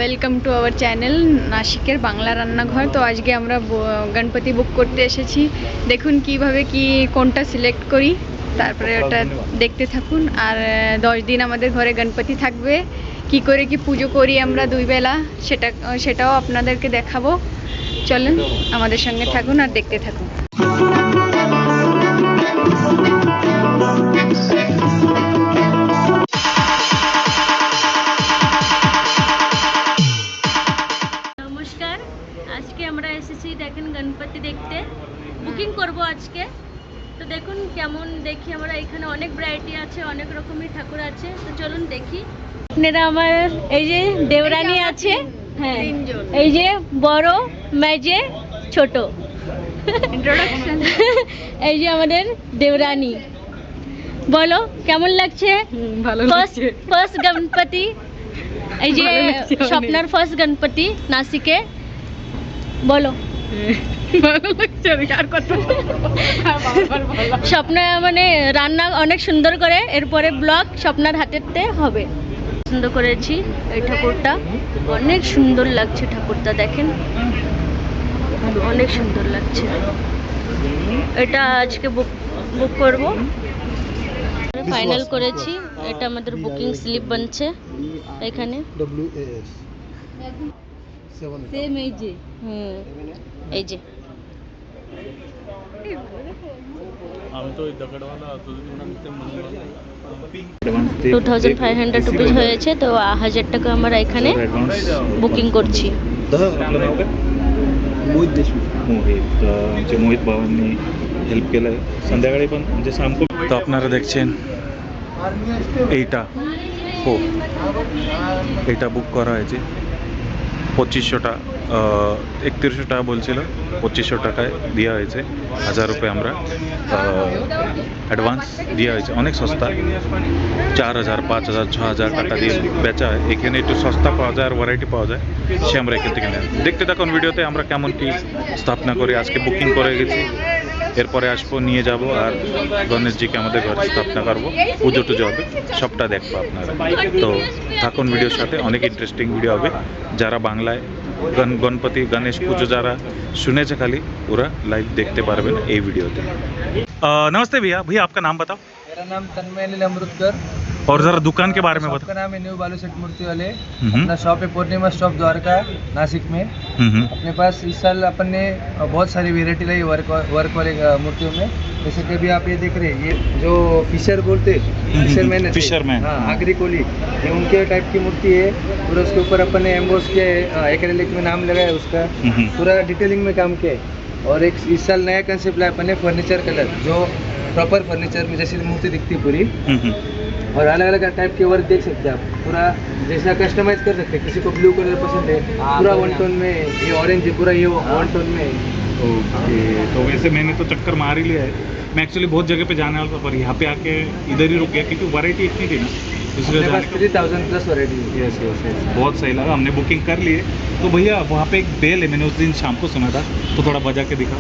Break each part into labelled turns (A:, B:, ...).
A: Welcome to our channel নাসিকের বাংলা রান্নাঘর। তো আজকে আমরা গণপতি বুক করতে এসেছি। দেখুন কিভাবে কোনটা সিলেক্ট করি, তারপরে ওটা দেখতে থাকুন। আর 10 দিন আমাদের ঘরে গণপতি থাকবে। কি করে পুজো করি আমরা 2 বেলা, সেটাও আপনাদেরকে দেখাবো। চলেন আমাদের সঙ্গে থাকুন আর দেখতে থাকুন। নমস্কার, আজকে আমরা এসেছি দেখেন গণপতি দেখতে। বুকিং করব আজকে। তো দেখুন কেমন দেখি আমরা, এখানে অনেক ভ্যারাইটি আছে, অনেক রকমের ঠাকুর আছে। তো চলুন দেখি। আপনারা আমার এই যে দেবরানী আছে, হ্যাঁ এই যে বড়, মেজে, ছোট ইন্ট্রোডাকশন। এই যে আমাদের দেবরানী, বলো কেমন লাগছে? ভালো লাগছে। ফার্স্ট গণপতি, এই যে স্বপ্নার ফার্স্ট গণপতি নাসিকে, বলো ভালো লাগছে। আর কত স্বপ্ন মানে রান্না অনেক সুন্দর করে, এরপরে ব্লগ স্বপ্নার হাতেতে হবে। সুন্দর করেছি এই ঠাকুরটা, অনেক সুন্দর লাগছে ঠাকুরটা, দেখেন অনেক সুন্দর লাগছে। এটা আজকে বুক করব, ফাইনাল করেছি। এটা আমাদের বুকিং স্লিপ বানছে এখানে। সেম এই যে, এই যে আমি তো ওই দগড়ওয়ালা 2500 রুপিস হয়েছে। তো 1000 টাকা আমরা এখানে বুকিং করছি।
B: मोहित भावांनी हेल्प केलं आहे संध्याकाळी पण म्हणजे सामको. तर आपणारा দেখছেন এইটা हो এটা বুক করা হয়েছে 2500 টাকা, 3100 টাকা বলছিল, 2500 টাকায় দেওয়া হয়েছে। 1000 রুপিয়ে আমরা অ্যাডভান্স দেওয়া হয়েছে। অনেক সস্তা, 4000, 5000, 6000 টাকা দিয়ে বেচা হয়। এখানে একটু সস্তা পাওয়া যায় আর ভ্যারাইটি পাওয়া যায়, সে আমরা এখান থেকে নেই। দেখতে থাকুন ভিডিওতে আমরা কেমন কি স্থাপনা করি। আজকে বুকিং করে গেছি, এরপরে আসবো, নিয়ে যাব আর গণেশজিকে আমাদের ঘরে স্থাপনা করবো, পুজো টুজো হবে, সবটা দেখবো আপনারা। তো থাকুন ভিডিওর সাথে, অনেক ইন্টারেস্টিং ভিডিও হবে। যারা বাংলায় গণপতি গণেশ পুজো যারা শুনেছে খালি, ওরা লাইভ দেখতে পারবেন এই ভিডিওতে। नमस्ते भैया, भैया आपका नाम बताओ।
C: मेरा नाम तन्मय अनिल अमृतकर।
B: और ज़रा दुकान के बारे में
C: बताओ।
B: बताओ।
C: नाम है न्यू बालू सेट मूर्ति वाले। अपना शॉप है पूर्णिमा स्टॉप द्वारका नासिक में। अपने पास इस साल अपन ने बहुत सारी वेराइटी लाई वर्क वाले मूर्तियों में। जैसे कि अभी आप ये देख रहे हैं, ये जो फिशर बोलते, फिशरमैन, हाँ आगरी कोली, ये उनके टाइप की मूर्ति है। पूरा उसके ऊपर अपन ने एम्बोस के एक्रेलिक में नाम लगाया उसका, पूरा डिटेलिंग में काम किया है। और एक इस साल नया कंसेप्ट लाया अपन ने, फर्नीचर कलर, जो प्रॉपर फर्नीचर में जैसी मूर्ति दिखती है पूरी। और अलग अलग टाइप के वर्क देख सकते हैं आप, पूरा जैसा कस्टमाइज कर सकते हैं। किसी को ब्लू कलर पसंद है, पूरा वन टोन में, ये ऑरेंज है पूरा, ये वन टोन में।
B: ओके, तो वैसे मैंने तो चक्कर मार ही लिया है। मैं एक्चुअली बहुत जगह पे जाने वाला था, पर यहाँ पे आके इधर ही रुक गया क्योंकि वैरायटी इतनी थी ना, इसलिए
C: 3000 plus variety.
B: Yes yes yes, बहुत सही लगा, हमने बुकिंग कर लिए। तो भैया वहाँ पे एक बेल है, मैंने उस दिन शाम को सुना था, तो थोड़ा बजा के दिखा।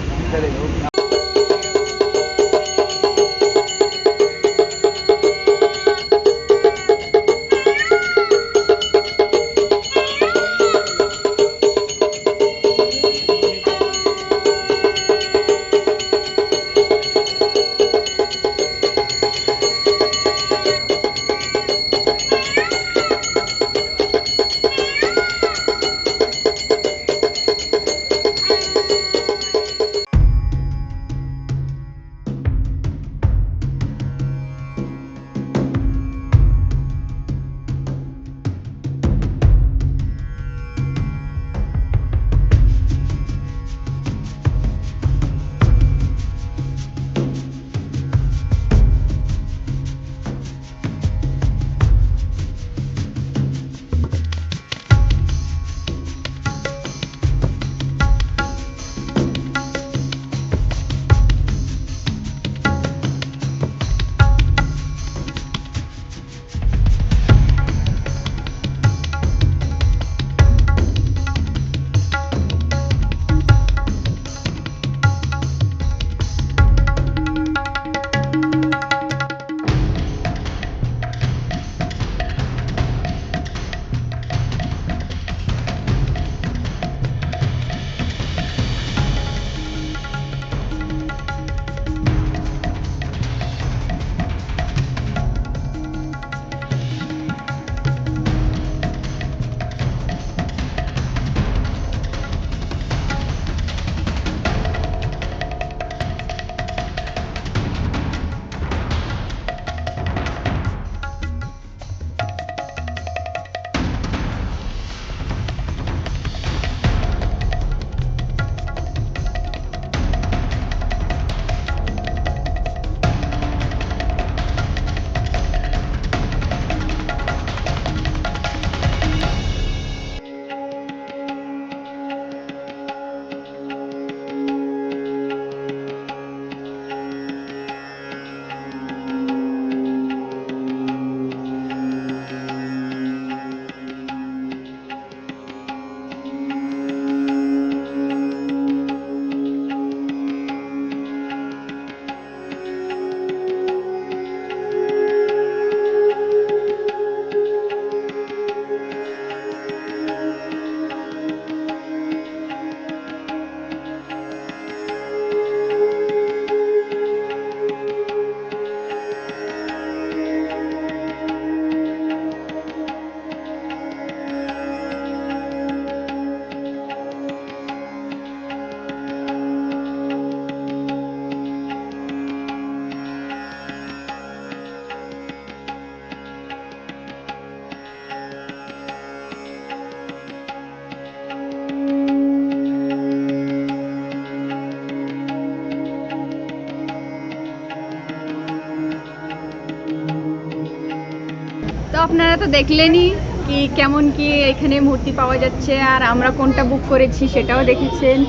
D: আপনারা তো দেখলেনই কি কেমন কি এখানে মূর্তি পাওয়া যাচ্ছে, আর আমরা কোনটা বুক করেছি সেটাও দেখেছেন।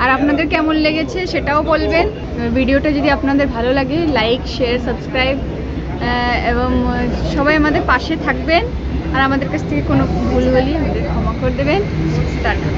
D: আর আপনাদের কেমন লেগেছে সেটাও বলবেন। ভিডিওটা যদি আপনাদের ভালো লাগে লাইক শেয়ার সাবস্ক্রাইব এবং সবাই আমাদের পাশে থাকবেন। আর আমাদের কাছ থেকে কোনো ভুল হলে আমাদের ক্ষমা করে দেবেন। টাটা।